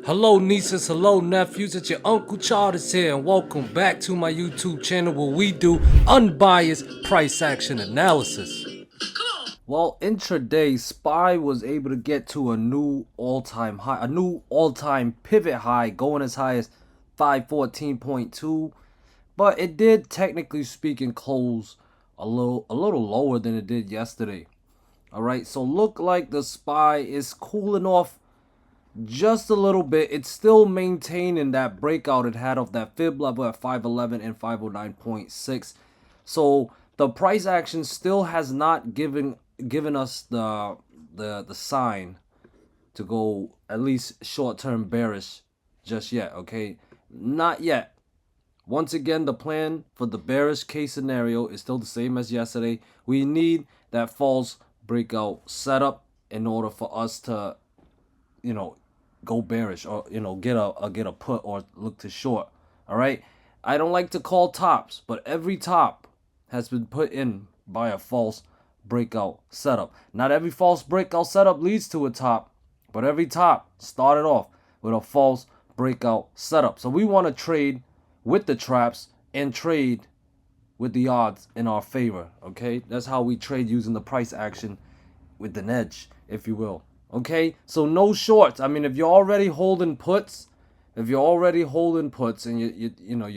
Hello nieces, hello nephews, it's your Uncle Charles here, and welcome back to my YouTube channel where we do unbiased price action analysis. Well, intraday, SPY was able to get to a new all-time high, a new all-time pivot high, going as high as 514.2, but it did, technically speaking, close a little lower than it did yesterday. All right, so look like the SPY is cooling off just a little bit. It's still maintaining that breakout it had of that fib level at 511 and 509.6. So the price action still has not given us the sign to go at least short-term bearish just yet. Okay, not yet. Once again, the plan for the bearish case scenario is still the same as yesterday. We need that false breakout setup in order for us to, you know, go bearish, or get a put or look to short. All right, I don't like to call tops, but every top has been put in by a false breakout setup. Not every false breakout setup leads to a top, but every top started off with a false breakout setup. So we want to trade with the traps and trade with the odds in our favor. Okay, that's how we trade, using the price action with an edge, if you will. Okay, so no shorts. I mean, if you're already holding puts, and you're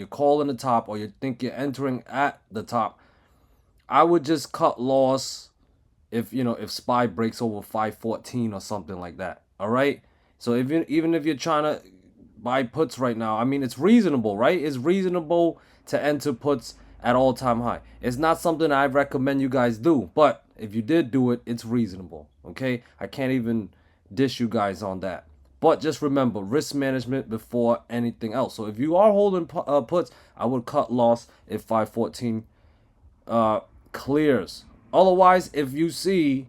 calling the top, or you think you're entering at the top, I would just cut loss if SPY breaks over 514 or something like that. All right, so even if you're trying to buy puts right now, I mean, it's reasonable, right? It's reasonable to enter puts at all-time high. It's not something I recommend you guys do, but if you did do it, it's reasonable. Okay, I can't even dish you guys on that. But just remember, risk management before anything else. So if you are holding puts, I would cut loss if 514 clears. Otherwise, if you see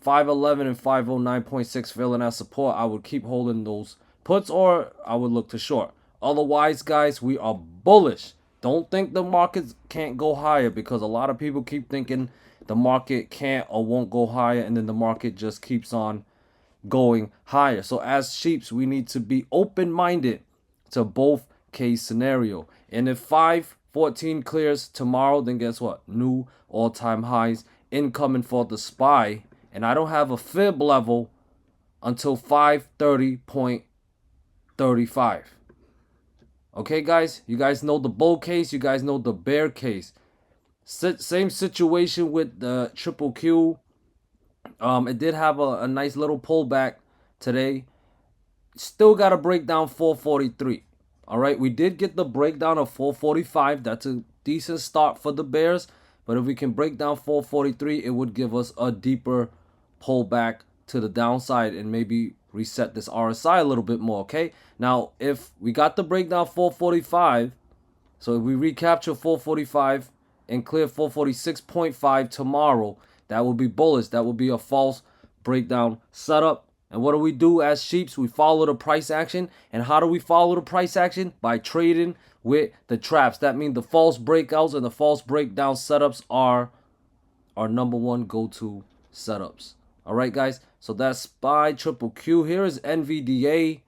511 and 509.6 filling as support, I would keep holding those puts, or I would look to short. Otherwise, guys, we are bullish. Don't think the markets can't go higher, because a lot of people keep thinking the market can't or won't go higher, and then the market just keeps on going higher. So as sheeps, we need to be open-minded to both case scenario. And if 514 clears tomorrow, then guess what? New all-time highs incoming for the SPY. And I don't have a fib level until 530.35. Okay, guys? You guys know the bull case. You guys know the bear case. Same situation with the QQQ. It did have a nice little pullback today. Still got to break down 443. All right, we did get the breakdown of 445. That's a decent start for the bears. But if we can break down 443, it would give us a deeper pullback to the downside and maybe reset this RSI a little bit more. Okay, now if we got the breakdown 445, so if we recapture 445 and clear 446.5 tomorrow, that will be bullish. That will be a false breakdown setup. And what do we do as sheeps? We follow the price action. And how do we follow the price action? By trading with the traps. That means the false breakouts and the false breakdown setups are our number one go-to setups. All right, guys. So that's SPY QQQ. Here is NVDA.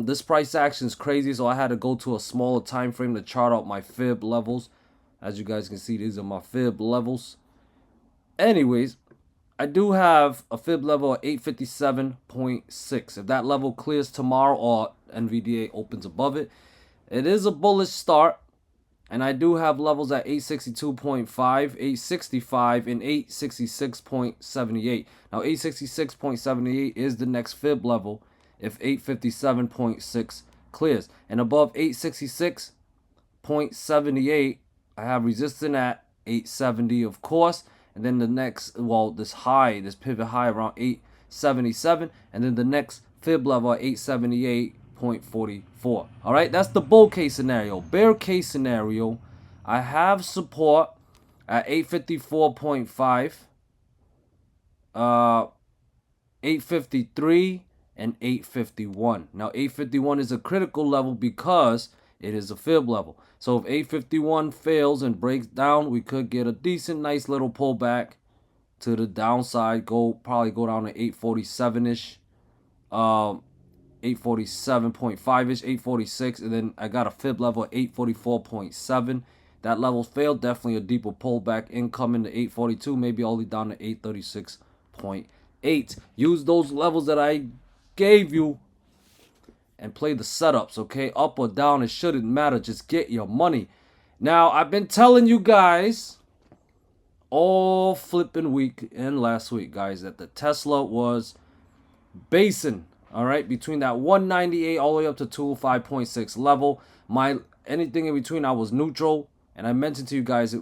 This price action is crazy, so I had to go to a smaller time frame to chart out my fib levels. As you guys can see, these are my fib levels. Anyways, I do have a fib level at 857.6. If that level clears tomorrow or NVDA opens above it, it is a bullish start. And I do have levels at 862.5, 865, and 866.78. Now, 866.78 is the next fib level if 857.6 clears. And above 866.78, I have resistance at 870, of course. And then the next, well, this pivot high around 877. And then the next fib level at 878.44. All right, that's the bull case scenario. Bear case scenario, I have support at 854.5, 853, and 851. Now, 851 is a critical level because it is a fib level. So if 851 fails and breaks down, we could get a decent, nice little pullback to the downside. Probably go down to 847-ish. 847.5-ish, 846, and then I got a fib level at 844.7. That level failed. Definitely a deeper pullback incoming to 842, maybe all the way down to 836.8. Use those levels that I gave you and play the setups, okay? Up or down, it shouldn't matter. Just get your money. Now, I've been telling you guys all flipping week and last week, guys, that the Tesla was basing, all right, between that 198 all the way up to 205.6 level. Anything in between, I was neutral. And I mentioned to you guys,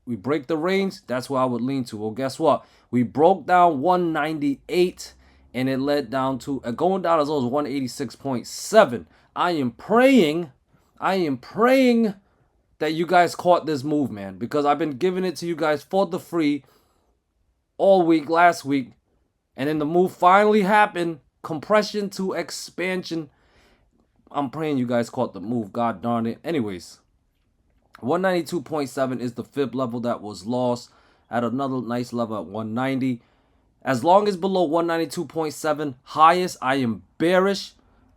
we break the range, that's where I would lean to. Well, guess what? We broke down 198, and it led down to going down as low as 186.7. I am praying that you guys caught this move, man, because I've been giving it to you guys for the free all week last week, and then the move finally happened, compression to expansion. I'm praying you guys caught the move, god darn it. Anyways, 192.7 is the fib level that was lost. At another nice level at 190. As long as below 192.7 highest, I am bearish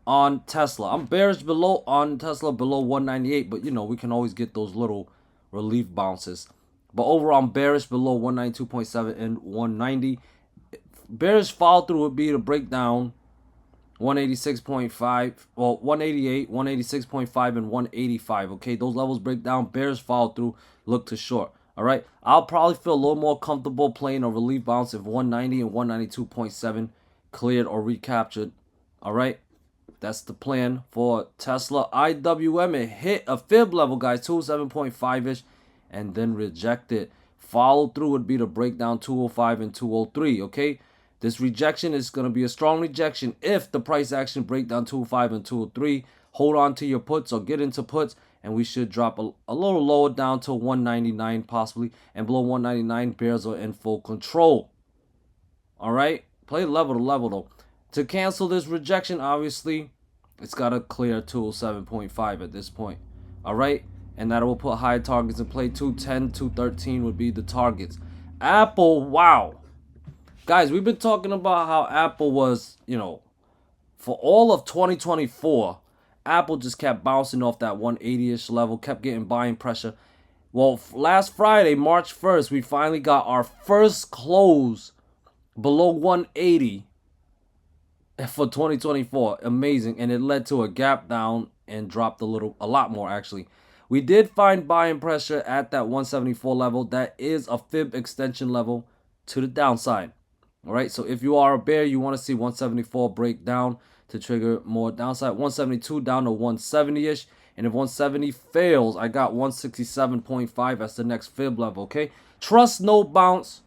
on Tesla. I'm bearish on Tesla below 198, but you know, we can always get those little relief bounces. But overall, I'm bearish below 192.7 and 190. Bearish follow through would be to break down 186.5, well, 188, 186.5, and 185. Okay, those levels break down. Bears follow through, look to short. All right, I'll probably feel a little more comfortable playing a relief bounce if 190 and 192.7 cleared or recaptured. All right, that's the plan for Tesla. IWM, it hit a fib level, guys, 207.5-ish, and then rejected. Follow through would be to break down 205 and 203. Okay. This rejection is going to be a strong rejection if the price action break down 205 and 203. Hold on to your puts or get into puts, and we should drop a little lower down to 199 possibly. And below 199, bears are in full control. All right? Play level to level, though. To cancel this rejection, obviously, it's got to clear 207.5 at this point. All right? And that will put high targets in play. 210, 213 would be the targets. Apple, wow. Guys, we've been talking about how Apple was, you know, for all of 2024, Apple just kept bouncing off that 180-ish level, kept getting buying pressure. Well, last Friday, March 1st, we finally got our first close below 180 for 2024. Amazing. And it led to a gap down and dropped a lot more, actually. We did find buying pressure at that 174 level. That is a fib extension level to the downside. All right, so if you are a bear, you want to see 174 break down to trigger more downside. 172 down to 170-ish. And if 170 fails, I got 167.5 as the next fib level, okay? Trust no bounce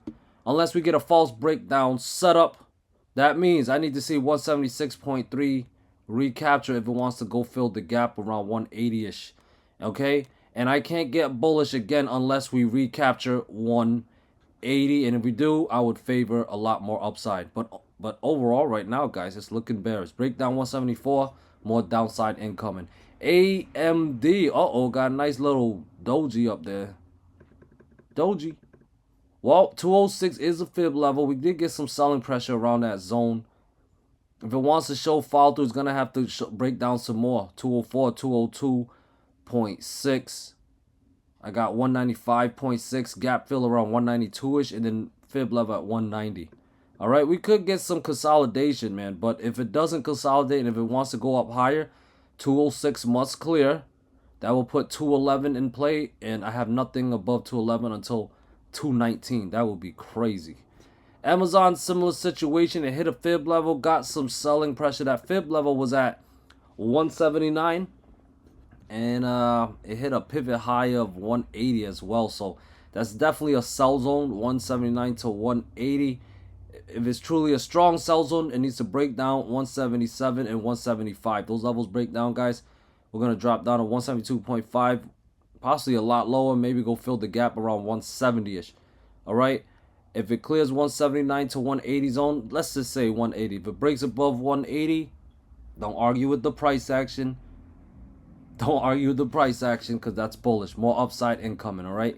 unless we get a false breakdown setup. That means I need to see 176.3 recapture if it wants to go fill the gap around 180-ish, okay? And I can't get bullish again unless we recapture 180, and if we do, I would favor a lot more upside. But overall, right now, guys, it's looking bearish. Breakdown 174, more downside incoming. AMD, got a nice little doji up there. Doji. Well, 206 is a fib level. We did get some selling pressure around that zone. If it wants to show follow through, it's going to have to break down some more. 204, 202.6. I got 195.6, gap fill around 192-ish, and then fib level at 190. All right, we could get some consolidation, man. But if it doesn't consolidate and if it wants to go up higher, 206 must clear. That will put 211 in play, and I have nothing above 211 until 219. That would be crazy. Amazon, similar situation. It hit a fib level, got some selling pressure. That fib level was at 179. And it hit a pivot high of 180 as well. So that's definitely a sell zone, 179 to 180. If it's truly a strong sell zone, it needs to break down 177 and 175. Those levels break down, guys. We're going to drop down to 172.5, possibly a lot lower. Maybe go fill the gap around 170-ish. All right. If it clears 179 to 180 zone, let's just say 180. If it breaks above 180, don't argue with the price action. Don't argue with the price action because that's bullish. More upside incoming, all right?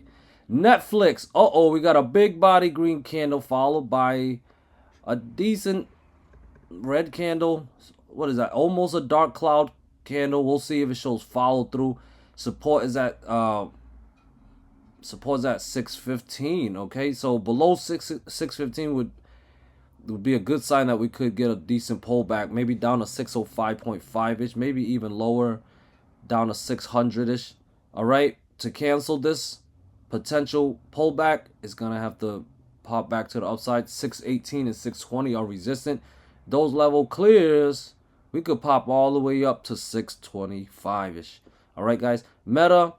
Netflix. We got a big body green candle followed by a decent red candle. what is that? Almost a dark cloud candle. We'll see if it shows follow through. Support is at 615. Okay, so below 615 would be a good sign that we could get a decent pullback. Maybe down to 605.5 ish, maybe even lower, down to 600 ish. All right, to cancel this potential pullback, it's gonna have to pop back to the upside. 618 and 620 are resistant. Those level clears, we could pop all the way up to 625 ish. All right, guys. Meta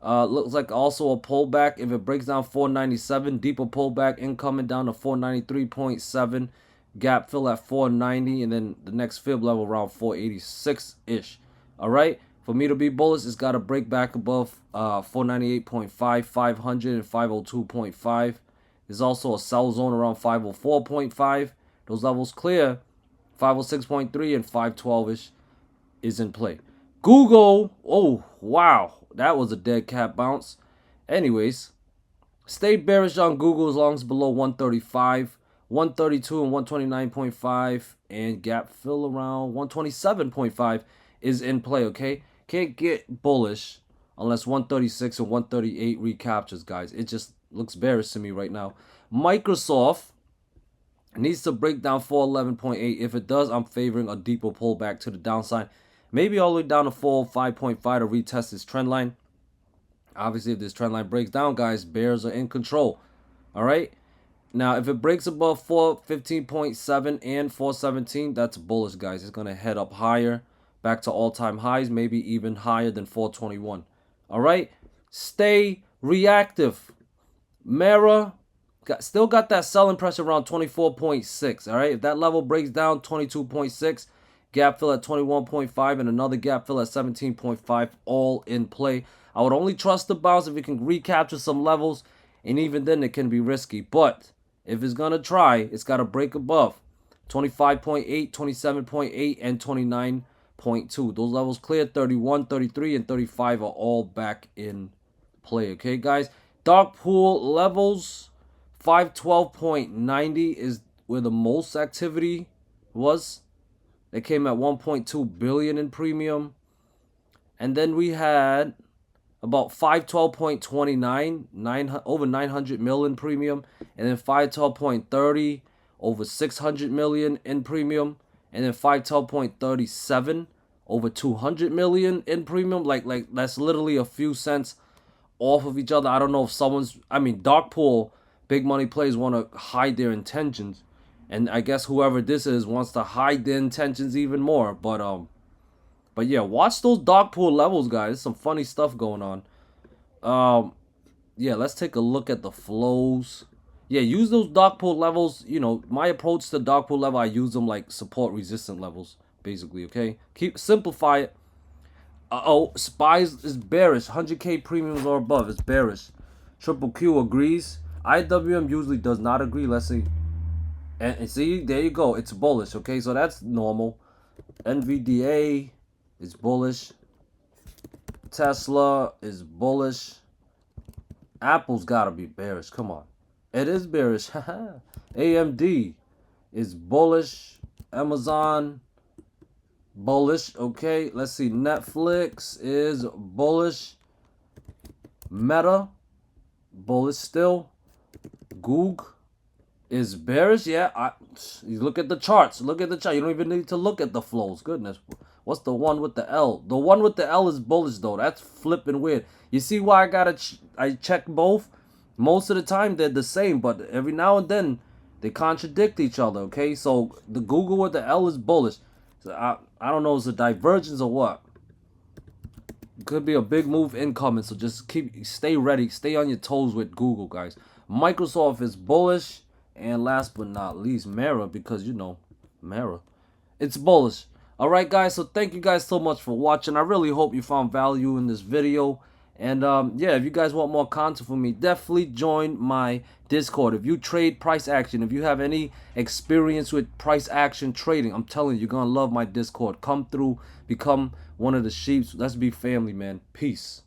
looks like also a pullback. If it breaks down 497, deeper pullback, incoming down to 493.7, gap fill at 490, and then the next fib level around 486 ish. All right. For me to be bullish, it's got to break back above 498.5, 500, and 502.5. There's also a sell zone around 504.5. Those levels clear. 506.3 and 512-ish is in play. Google, oh, wow. That was a dead cat bounce. Anyways, stay bearish on Google as long as below 135, 132 and 129.5, and gap fill around 127.5 is in play, okay? Can't get bullish unless 136 and 138 recaptures, guys. It just looks bearish to me right now. Microsoft needs to break down 411.8. If it does, I'm favoring a deeper pullback to the downside. Maybe all the way down to 405.5 to retest this trend line. Obviously, if this trend line breaks down, guys, bears are in control. All right? Now, if it breaks above 415.7 and 417, that's bullish, guys. It's going to head up higher, back to all-time highs, maybe even higher than 421. All right? Stay reactive. Mara still got that selling pressure around 24.6. All right? If that level breaks down, 22.6, gap fill at 21.5, and another gap fill at 17.5, all in play. I would only trust the bounce if it can recapture some levels, and even then it can be risky. But if it's going to try, it's got to break above 25.8, 27.8, and 29.2. Those levels clear. 31, 33, and 35 are all back in play. Okay, guys? Dark pool levels, 512.90 is where the most activity was. They came at 1.2 billion in premium. And then we had about 512.29, over 900 million premium. And then 512.30, over 600 million in premium. And then 512.37, over 200 million in premium. Like that's literally a few cents off of each other. I don't know if dark pool, big money players want to hide their intentions. And I guess whoever this is wants to hide their intentions even more. But yeah, watch those dark pool levels, guys. There's some funny stuff going on. Yeah, let's take a look at the flows. Yeah, use those dark pool levels. You know, my approach to dark pool level, I use them like support resistant levels, basically, okay? Simplify it. SPYs is bearish. 100K premiums or above. It's bearish. QQQ agrees. IWM usually does not agree. Let's see. And see, there you go. It's bullish, okay? So that's normal. NVDA is bullish. Tesla is bullish. Apple's got to be bearish. Come on. It is bearish. AMD is bullish. Amazon, bullish, okay? Let's see. Netflix is bullish. Meta, bullish still. GOOG is bearish. Yeah, you look at the charts. Look at the chart. You don't even need to look at the flows. Goodness. What's the one with the L? The one with the L is bullish, though. That's flipping weird. You see why I check both? Most of the time, they're the same, but every now and then, they contradict each other, okay? So, the Google with the L is bullish. So, I don't know, is it divergence or what? It could be a big move incoming, so just stay ready. Stay on your toes with Google, guys. Microsoft is bullish. And last but not least, Mara, because, you know, Mara. It's bullish. All right, guys, so thank you guys so much for watching. I really hope you found value in this video. And, yeah, if you guys want more content from me, definitely join my Discord. If you trade price action, if you have any experience with price action trading, I'm telling you, you're going to love my Discord. Come through, become one of the sheeps. Let's be family, man. Peace.